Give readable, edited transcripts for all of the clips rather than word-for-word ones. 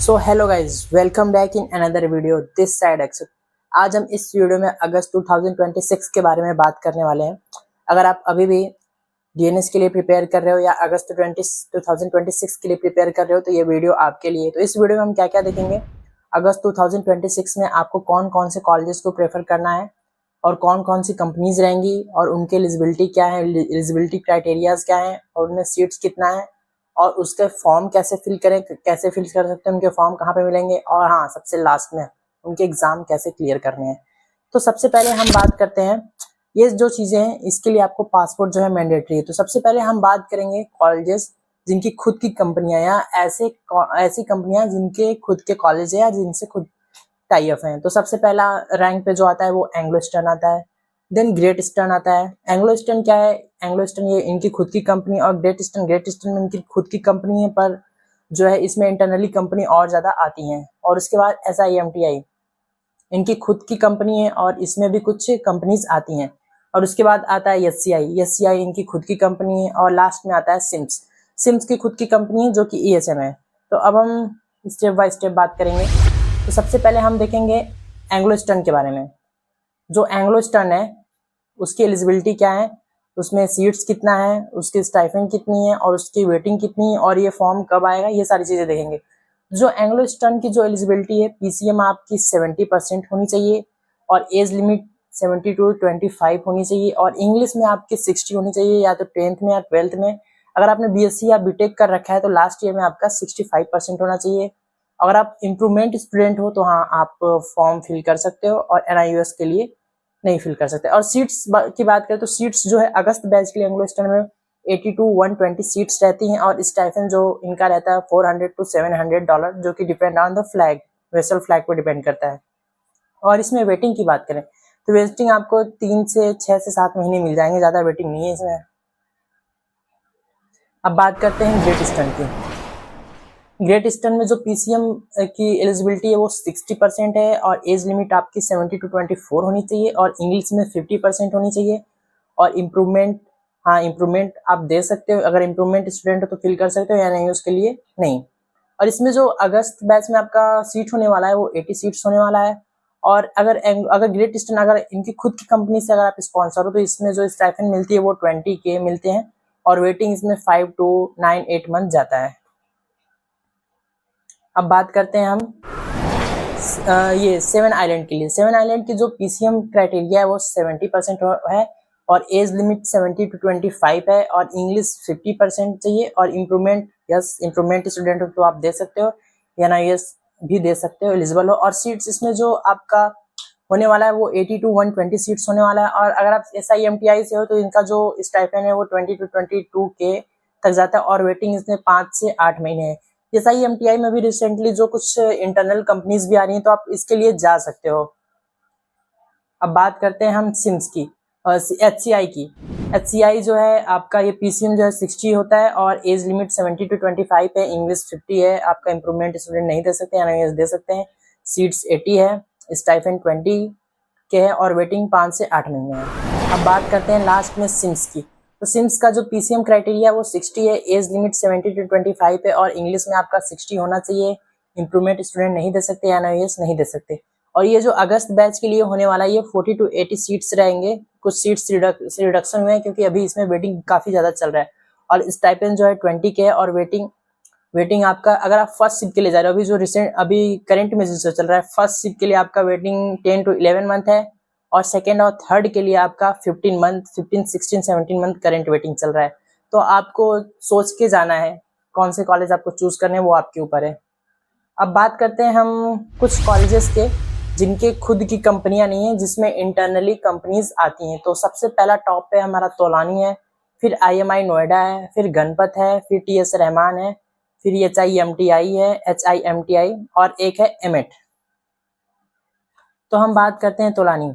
So hello guys, welcome back in another video this side except. आज हम इस video में अगस्त 2026 के बारे में बात करने वाले हैं। अगर आप अभी भी डीएनएस के लिए प्रिपेयर कर रहे हो या अगस्त 2026 के लिए प्रिपेयर कर रहे हो तो ये वीडियो आपके लिए। तो इस वीडियो में हम क्या क्या देखेंगे, अगस्त 2026 में आपको कौन कौन से कॉलेजेस को प्रेफर करना है और कौन कौन सी कंपनीज रहेंगी और उनके एलिजिबिलिटी क्या है, एलिजिबिलिटी क्राइटेरियाज क्या है और उनमें सीट्स कितना है और उसके फॉर्म कैसे फिल करें, कैसे फिल कर सकते हैं, उनके फॉर्म कहाँ पे मिलेंगे और हाँ सबसे लास्ट में उनके एग्जाम कैसे क्लियर करने हैं। तो सबसे पहले हम बात करते हैं, ये जो चीज़ें हैं इसके लिए आपको पासपोर्ट जो है मैंडेटरी है। तो सबसे पहले हम बात करेंगे कॉलेजेस जिनकी खुद की कंपनियां या ऐसी कंपनियां जिनके खुद के कॉलेज है या जिनसे खुद टाई अप हैं। तो सबसे पहला रैंक पे जो आता है वो एंग्लो ईस्टर्न आता है, देन ग्रेट ईस्टर्न आता है। एंग्लो ईस्टर्न क्या है, एंग्लो ईस्टर्न ये इनकी खुद की कंपनी, और ग्रेट ईस्टर्न में इनकी खुद की कंपनी है, पर जो है इसमें इंटरनली कंपनी और ज़्यादा आती हैं। और उसके बाद SIMTI इनकी खुद की कंपनी है और इसमें भी कुछ कंपनीज आती हैं। और उसके बाद आता है SCI इनकी खुद की कंपनी है। और लास्ट में आता है सिम्स की खुद की कंपनी है जो कि ESM है। तो अब हम स्टेप बाय स्टेप बात करेंगे। तो सबसे पहले हम देखेंगे एंग्लो ईस्टर्न के बारे में। जो एंग्लो ईस्टर्न है उसकी एलिजिबिलिटी क्या है, उसमें सीट्स कितना है, उसकी स्टाइपेंड कितनी है और उसकी वेटिंग कितनी है और ये फॉर्म कब आएगा, ये सारी चीज़ें देखेंगे। जो एंग्लो ईस्टर्न की जो एलिजिबिलिटी है, PCM आपकी 70% होनी चाहिए और एज लिमिट 70 to 25 होनी चाहिए और इंग्लिश में आपकी 60 होनी चाहिए, या तो 10th में या 12th में। अगर आपने BSc या BTech कर रखा है तो लास्ट ईयर में आपका 65% होना चाहिए। अगर आप इम्प्रूवमेंट स्टूडेंट हो तो हाँ आप फॉर्म फिल कर सकते हो और NIUS के लिए नहीं फिल कर सकते। और सीट्स की बात करें तो सीट्स जो है अगस्त बैच के लिए एंग्लो ईस्टर्न में 80 to 120 सीट्स रहती हैं और स्टाइपेंड जो इनका रहता है $400 to $700, जो कि depend on the flag, vessel flag पर डिपेंड करता है। और इसमें वेटिंग की बात करें तो वेटिंग आपको 3 से 6 से 7 महीने मिल जाएंगे, ज़्यादा वेटिंग नहीं है इसमें। अब बात करते हैं ग्रेट ईस्टर्न की। ग्रेट ईस्टर्न में जो PCM की एलिजिबिलिटी है वो 60% है और एज लिमिट आपकी 70 to 24 होनी चाहिए और इंग्लिश में 50% होनी चाहिए। और इम्प्रूवमेंट, हाँ इम्प्रूवमेंट आप दे सकते हो, अगर इम्प्रूवमेंट स्टूडेंट हो तो फिल कर सकते हो या नहीं उसके लिए नहीं। और इसमें जो अगस्त बैच में आपका सीट होने वाला है वो 80 सीट्स होने वाला है। और अगर ग्रेट ईस्टर्न अगर इनकी खुद की कंपनी से अगर आप स्पॉन्सर हो तो इसमें जो स्टाइपेंड मिलती है वो 20K मिलते हैं और वेटिंग इसमें 5 to 9-8 मंथ जाता है। अब बात करते हैं हम ये 7 आइलैंड के लिए। 7 आइलैंड की जो PCM क्राइटेरिया है वो 70% है और एज लिमिट 70 to 25 है और इंग्लिश 50% चाहिए और इम्प्रूवमेंट, यस इम्प्रूवमेंट स्टूडेंट हो तो आप दे सकते हो या ना यस भी दे सकते हो, एलिजिबल हो। और सीट्स इसमें जो आपका होने वाला है वो 80 to 120 सीट्स होने वाला है। और अगर आप SIMTI से हो तो इनका जो स्टाइपेंड है वो 20 to 22K तक जाता है और वेटिंग इसमें 5 से 8 महीने है। SIMTI में भी रिसेंटली जो कुछ इंटरनल कंपनीज भी आ रही हैं तो आप इसके लिए जा सकते हो। अब बात करते हैं हम सिम्स की और HCI की। HCI जो है आपका ये PCM जो है 60 होता है और एज लिमिट 70 to 25 है, इंग्लिश 50 है, आपका इम्प्रूवमेंट स्टूडेंट नहीं दे सकते, NIS दे सकते हैं। सीट्स 80 है, स्टाइपेंड 20 के है और वेटिंग 5 से 8 महीने है। अब बात करते हैं लास्ट में सिम्स की। तो सिम्स का जो PCM क्राइटेरिया है वो 60 है, एज लिमिट 70 to 25 है और इंग्लिश में आपका 60 होना चाहिए, इम्प्रूवमेंट स्टूडेंट नहीं दे सकते, NIS नहीं दे सकते। और ये जो अगस्त बैच के लिए होने वाला है ये 40 to 80 सीट्स रहेंगे। कुछ सीट्स रिडक्शन हुए हैं क्योंकि अभी इसमें वेटिंग काफ़ी ज़्यादा चल रहा है। और स्टाइपेंड जो है 20K है और वेटिंग आपका, अगर आप फर्स्ट शिफ्ट के लिए जा रहे हो, अभी करंट में जो चल रहा है, फर्स्ट शिफ्ट के लिए आपका वेटिंग 10 to 11 मंथ है और सेकेंड और थर्ड के लिए आपका 15 16 17 मंथ करंट वेटिंग चल रहा है। तो आपको सोच के जाना है कौन से कॉलेज आपको चूज करने हैं, वो आपके ऊपर है। अब बात करते हैं हम कुछ कॉलेजेस के जिनके खुद की कंपनियां नहीं है, जिसमें इंटरनली कंपनीज आती हैं। तो सबसे पहला टॉप पे हमारा तोलानी है, फिर IMI नोएडा है, फिर गणपत है, फिर TS रहमान है, फिर HIMTI और एक है एमेट। तो हम बात करते हैं तोलानी।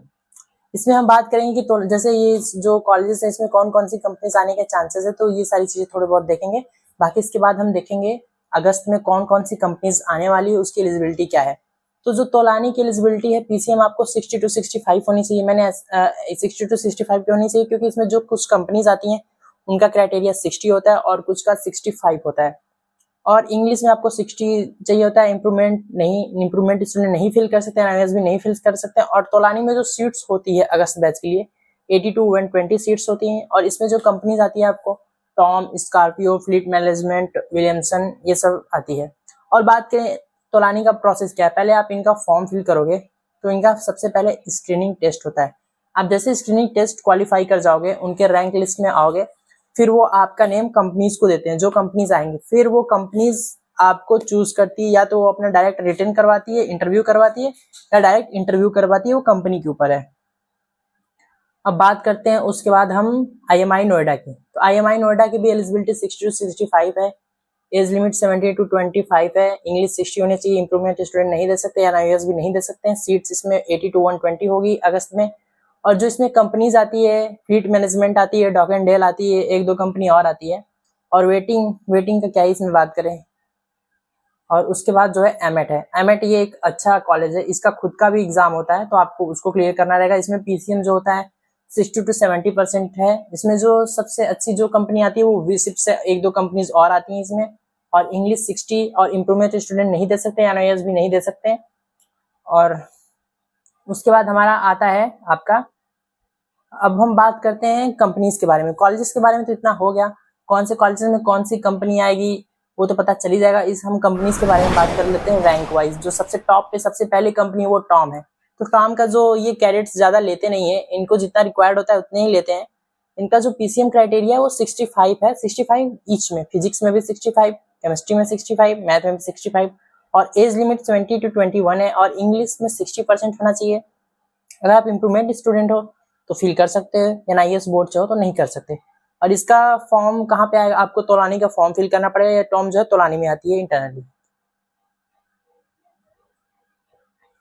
इसमें हम बात करेंगे कि तो जैसे ये जो कॉलेजेस है इसमें कौन कौन सी कंपनीज आने के चांसेस है, तो ये सारी चीज़ें थोड़े बहुत देखेंगे। बाकी इसके बाद हम देखेंगे अगस्त में कौन कौन सी कंपनीज आने वाली है, उसकी एलिजिबिलिटी क्या है। तो जो तोलानी की एलिजिबिलिटी है, PCM आपको 60 to 65 होनी चाहिए। मैंने 60 to 65 की होनी चाहिए क्योंकि इसमें जो कुछ कंपनीज आती हैं उनका क्राइटेरिया 60 होता है और कुछ का 65 होता है। और इंग्लिश में आपको 60 चाहिए होता है। इम्प्रूवमेंट स्टूडेंट नहीं फिल कर सकते, एनआईएस भी नहीं फिल कर सकते। और तोलानी में जो सीट्स होती है अगस्त बैच के लिए 80 to 120 सीट्स होती हैं। और इसमें जो कंपनीज आती है आपको Tom, Scorpio, fleet management, Williamson, ये सब आती है। और बात करें तोलानी का प्रोसेस क्या है, पहले आप इनका फॉर्म फिल करोगे तो इनका सबसे पहले स्क्रीनिंग टेस्ट होता है। आप जैसे स्क्रीनिंग टेस्ट क्वालिफाई कर जाओगे, उनके रैंक लिस्ट में आओगे, फिर वो आपका नेम कंपनीज को देते हैं। जो कंपनीज आएंगे फिर वो कंपनीज आपको चूज करती है, या तो वो अपना डायरेक्ट रिटर्न करवाती है, इंटरव्यू करवाती है, या डायरेक्ट इंटरव्यू करवाती है, वो कंपनी के ऊपर है। अब बात करते हैं उसके बाद हम IMI नोएडा की। तो IMI नोएडा की भी एलिजिबिलिटी 60 to 65 है, एज लिमिट 70 to 25 है, इंग्लिश 60 होनी चाहिए, इंप्रूवमेंट स्टूडेंट नहीं दे सकते, एनआईएस भी नहीं दे सकते हैं। सीट्स इसमें 80 to 120 होगी अगस्त में। और जो इसमें कंपनीज आती है, फ्लीट मैनेजमेंट आती है, डॉक एंड डेल आती है, एक दो कंपनी और आती है। और वेटिंग का क्या है इसमें बात करें। और उसके बाद जो है एमएट है। एमएट ये एक अच्छा कॉलेज है, इसका खुद का भी एग्जाम होता है, तो आपको उसको क्लियर करना रहेगा। इसमें पीसीएम जो होता है 60 to 70% है। इसमें जो सबसे अच्छी जो कंपनी आती है वो वीसिप से एक दो कंपनीज और आती हैं इसमें। और इंग्लिश 60 और इम्प्रूवमेंट स्टूडेंट नहीं दे सकते, एनआईएस भी नहीं दे सकते। और उसके बाद हमारा आता है आपका, अब हम बात करते हैं कंपनीज के बारे में। कॉलेजेस के बारे में तो इतना हो गया, कौन से कॉलेजेस में कौन सी कंपनी आएगी वो तो पता चल ही जाएगा। इस हम कंपनीज के बारे में बात कर लेते हैं रैंक वाइज। जो सबसे टॉप पे सबसे पहली कंपनी वो टॉम है। तो टॉम का जो ये कैडेट्स ज्यादा लेते नहीं है, इनको जितना रिक्वायर्ड होता है उतने ही लेते हैं। इनका जो पीसीएम क्राइटेरिया है वो 65 है, 65 ईच में। फिजिक्स में भी 65, केमिस्ट्री में 65, मैथ में भी 65। और एज लिमिट 20 to 21 है। और इंग्लिश में 60% होना चाहिए। अगर आप इम्प्रूवमेंट स्टूडेंट हो तो फिल कर सकते हो, एनआईएस बोर्ड से हो तो नहीं कर सकते। और इसका फॉर्म कहाँ पे आएगा, आपको तोलानी का फॉर्म फिल करना पड़ेगा। या टॉम जो है तोलानी में आती है इंटरनली।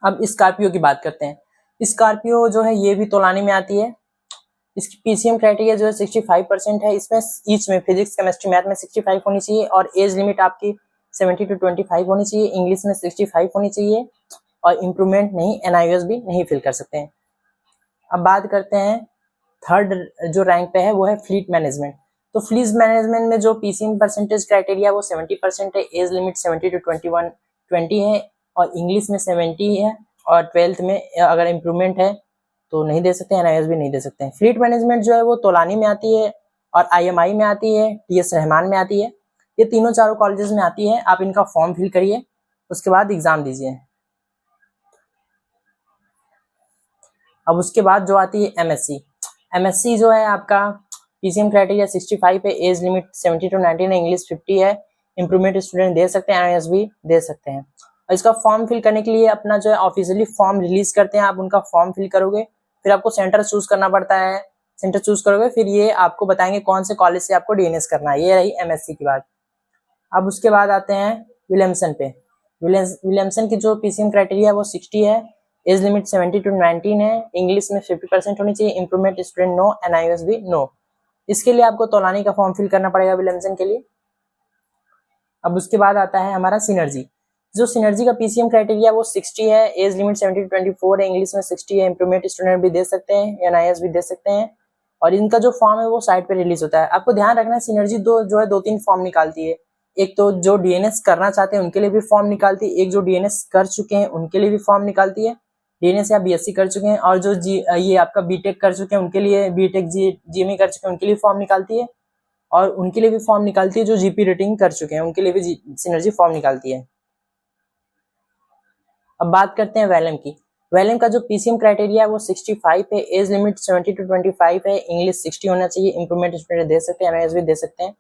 अब स्कॉर्पियो की बात करते हैं। स्कॉर्पियो जो है ये भी तोलानी में आती है। इसकी पीसीएम क्राइटेरिया जो है 65% है। इसमें ईच में फिजिक्स, केमिस्ट्री, मैथ में 65 होनी चाहिए। और एज लिमिट आपकी 70 to 25 होनी चाहिए। इंग्लिश में 65 होनी चाहिए। और इम्प्रूवमेंट नहीं, एनआईएस भी नहीं फिल कर सकते हैं। अब बात करते हैं थर्ड जो रैंक पे है वो है फ्लीट मैनेजमेंट। तो फ्लीट मैनेजमेंट में जो पीसीएम परसेंटेज क्राइटेरिया वो 70% है। एज लिमिट 70 to 20 है। और इंग्लिश में 70 है। और 12th में अगर इम्प्रूवमेंट है तो नहीं दे सकते, एनआईएस भी नहीं दे सकते हैं। फ्लीट मैनेजमेंट जो है वो तोलानी में आती है, और IMI में आती है, TS रहमान में आती है। ये तीनों चारों कॉलेजेस में आती है। आप इनका फॉर्म फिल करिए, उसके बाद एग्जाम दीजिए। अब उसके बाद जो आती है MSc जो है आपका पीसीएम क्राइटेरिया 65 है, एज लिमिट 70 to 19 है, इंग्लिश 50 है, इम्प्रूवमेंट स्टूडेंट दे सकते हैं, एनआईएस भी दे सकते हैं। और इसका फॉर्म फिल करने के लिए अपना जो है ऑफिशियली फॉर्म रिलीज करते हैं, आप उनका फॉर्म फिल करोगे, फिर आपको सेंटर चूज करना पड़ता है। सेंटर चूज करोगे फिर ये आपको बताएंगे कौन से कॉलेज से आपको डीएनएस करना है। ये रही MSc की बात। अब उसके बाद आते हैं विलियमसन पे। विलियमसन की जो पीसीएम क्राइटेरिया है वो 60 है, एज लिमिट 70 to 19 है, इंग्लिश में 50% होनी चाहिए, इम्प्रूवमेंट स्टूडेंट नो, एनआईएस भी नो। इसके लिए आपको तोलानी का फॉर्म फिल करना पड़ेगा विलियमसन के लिए। अब उसके बाद आता है हमारा सिनर्जी। जो सिनर्जी का पीसीएम क्राइटेरिया वो 60 है, एज लिमिट 70 to 24 है, इंग्लिश में 60 है, इम्प्रूवमेंट स्टूडेंट भी दे सकते हैं, एनआईएस भी दे सकते हैं। और इनका जो फॉर्म है वो साइट पे रिलीज होता है। आपको ध्यान रखना है सिनर्जी दो तीन फॉर्म निकालती है। एक तो जो डीएनएस करना चाहते हैं उनके लिए भी फॉर्म निकालती है, एक जो डीएनएस कर चुके हैं उनके लिए भी फॉर्म निकालती है, डीएनएस या बीएससी कर चुके हैं। और जो ये आपका बीटेक कर चुके हैं उनके लिए, बीटेक जीएमई कर चुके हैं उनके लिए फॉर्म निकालती है। और उनके लिए भी फॉर्म निकालती है जो जीपी रेटिंग कर चुके हैं, उनके लिए भी सिनर्जी फॉर्म निकालती है। अब बात करते हैं वैलम की। वैलम का जो पीसीएम क्राइटेरिया है वो 65 है, एज लिमिट 70 to 25 है, इंग्लिश 60 होना चाहिए, इम्प्रूवमेंट स्टूडेंट दे सकते हैं, एनआईएस भी दे सकते हैं।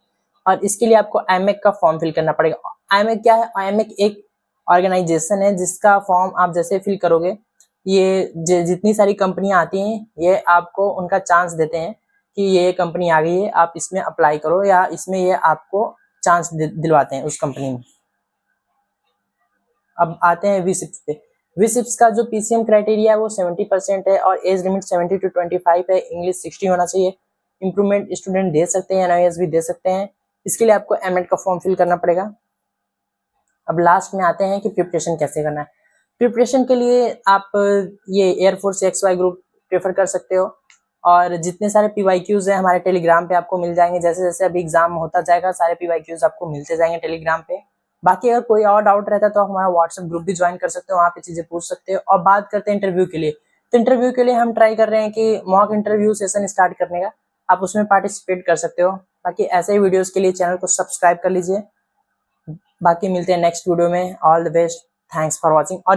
और इसके लिए आपको IMAC का फॉर्म फिल करना पड़ेगा। IMAC क्या है? IMAC एक ऑर्गेनाइजेशन है जिसका फॉर्म आप जैसे फिल करोगे, ये जितनी सारी कंपनियां आती हैं ये आपको उनका चांस देते हैं कि ये कंपनी आ गई है, आप इसमें अप्लाई करो, या इसमें ये आपको चांस दिलवाते हैं उस कंपनी में। अब आते हैं विसिप्स पे। विसिप्स का जो पीसीएम क्राइटेरिया है वो 70% है, और एज लिमिट 70 to 25 है, इंग्लिश 60 होना चाहिए, इम्प्रूवमेंट स्टूडेंट दे सकते हैं, एनआईएस भी दे सकते हैं। इसके लिए आपको एमएड का फॉर्म फिल करना पड़ेगा। अब लास्ट में आते हैं कि प्रिपरेशन कैसे करना है। प्रिपरेशन के लिए आप ये एयरफोर्स XY ग्रुप प्रेफर कर सकते हो। और जितने सारे PYQs हैं हमारे टेलीग्राम पे आपको मिल जाएंगे। जैसे जैसे अभी एग्जाम होता जाएगा सारे PYQs आपको मिलते जाएंगे टेलीग्राम पे। बाकी अगर कोई और डाउट रहता है तो हमारा व्हाट्सएप ग्रुप भी ज्वाइन कर सकते हो, वहाँ पे चीजें पूछ सकते हो। और बात करते हैं इंटरव्यू के लिए, तो इंटरव्यू के लिए हम ट्राई कर रहे हैं कि मॉक इंटरव्यू सेशन स्टार्ट करने का, आप उसमें पार्टिसिपेट कर सकते हो। बाकी ऐसे ही वीडियोस के लिए चैनल को सब्सक्राइब कर लीजिए। बाकी मिलते हैं नेक्स्ट वीडियो में। All the best, thanks for watching. और